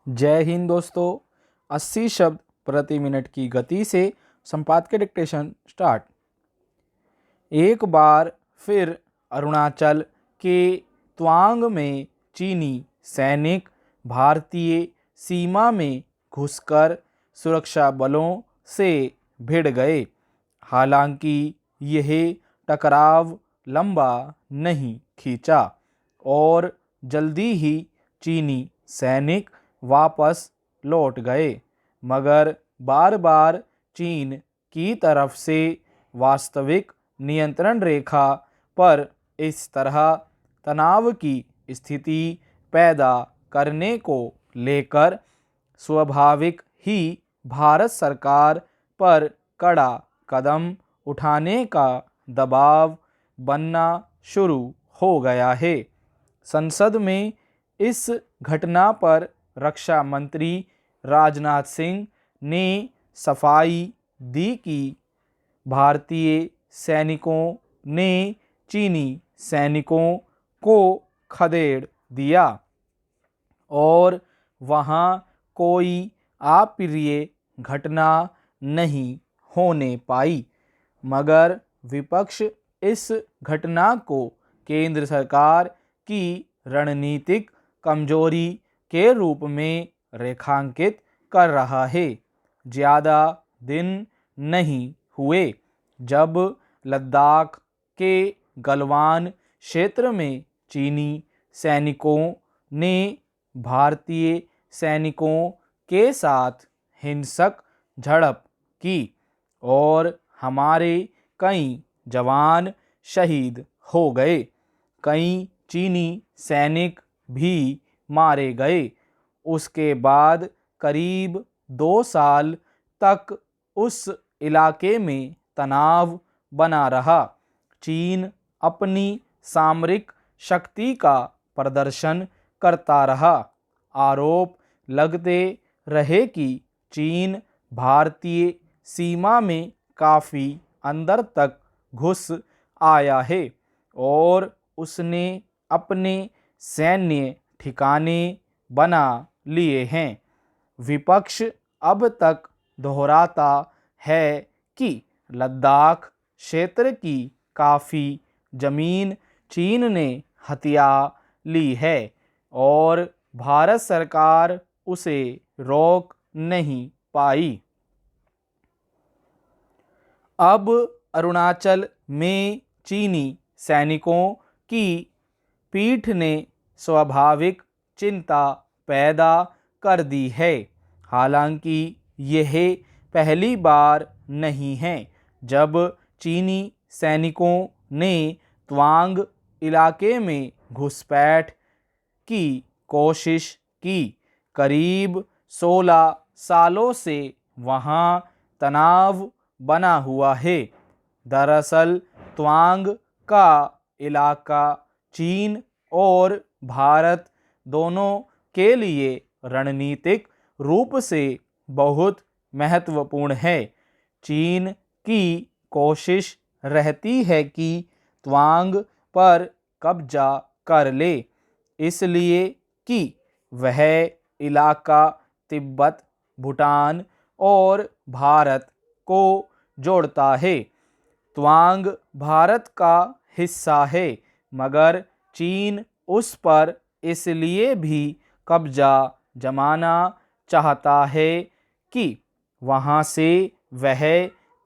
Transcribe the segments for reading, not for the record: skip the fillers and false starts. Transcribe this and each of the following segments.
जय हिंद दोस्तों। 80 शब्द प्रति मिनट की गति से संपादकीय डिक्टेशन स्टार्ट। एक बार फिर अरुणाचल के तवांग में चीनी सैनिक भारतीय सीमा में घुसकर सुरक्षा बलों से भिड़ गए। हालांकि यह टकराव लंबा नहीं खींचा और जल्दी ही चीनी सैनिक वापस लौट गए, मगर बार बार चीन की तरफ से वास्तविक नियंत्रण रेखा पर इस तरह तनाव की स्थिति पैदा करने को लेकर स्वाभाविक ही भारत सरकार पर कड़ा कदम उठाने का दबाव बनना शुरू हो गया है। संसद में इस घटना पर रक्षा मंत्री राजनाथ सिंह ने सफाई दी कि भारतीय सैनिकों ने चीनी सैनिकों को खदेड़ दिया और वहां कोई अप्रिय घटना नहीं होने पाई, मगर विपक्ष इस घटना को केंद्र सरकार की रणनीतिक कमजोरी के रूप में रेखांकित कर रहा है। ज़्यादा दिन नहीं हुए जब लद्दाख के गलवान क्षेत्र में चीनी सैनिकों ने भारतीय सैनिकों के साथ हिंसक झड़प की और हमारे कई जवान शहीद हो गए। कई चीनी सैनिक भी मारे गए। उसके बाद करीब 2 साल तक उस इलाके में तनाव बना रहा। चीन अपनी सामरिक शक्ति का प्रदर्शन करता रहा। आरोप लगते रहे कि चीन भारतीय सीमा में काफ़ी अंदर तक घुस आया है और उसने अपने सैन्य ठिकाने बना लिए हैं। विपक्ष अब तक दोहराता है कि लद्दाख क्षेत्र की काफ़ी जमीन चीन ने हथिया ली है और भारत सरकार उसे रोक नहीं पाई। अब अरुणाचल में चीनी सैनिकों की पीठ ने स्वाभाविक चिंता पैदा कर दी है। हालांकि यह पहली बार नहीं है जब चीनी सैनिकों ने तवांग इलाके में घुसपैठ की कोशिश की। करीब 16 सालों से वहां तनाव बना हुआ है। दरअसल तवांग का इलाका चीन और भारत दोनों के लिए रणनीतिक रूप से बहुत महत्वपूर्ण है। चीन की कोशिश रहती है कि तवांग पर कब्जा कर ले, इसलिए कि वह इलाका तिब्बत, भूटान और भारत को जोड़ता है। तवांग भारत का हिस्सा है, मगर चीन उस पर इसलिए भी कब्जा जमाना चाहता है कि वहां से वह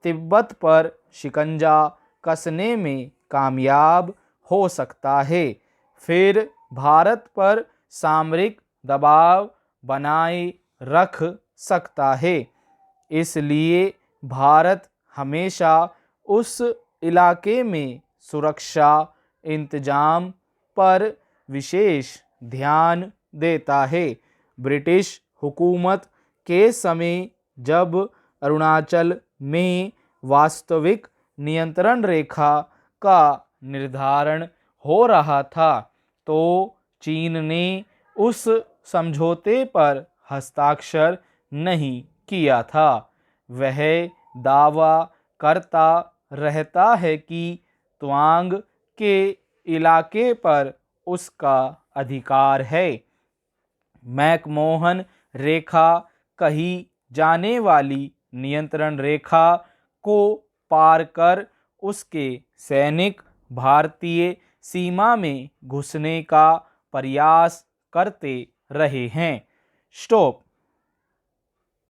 तिब्बत पर शिकंजा कसने में कामयाब हो सकता है, फिर भारत पर सामरिक दबाव बनाए रख सकता है। इसलिए भारत हमेशा उस इलाके में सुरक्षा इंतजाम पर विशेष ध्यान देता है। ब्रिटिश हुकूमत के समय जब अरुणाचल में वास्तविक नियंत्रण रेखा का निर्धारण हो रहा था, तो चीन ने उस समझौते पर हस्ताक्षर नहीं किया था। वह दावा करता रहता है कि तवांग के इलाके पर उसका अधिकार है। मैकमोहन रेखा कही जाने वाली नियंत्रण रेखा को पार कर उसके सैनिक भारतीय सीमा में घुसने का प्रयास करते रहे हैं। स्टॉप।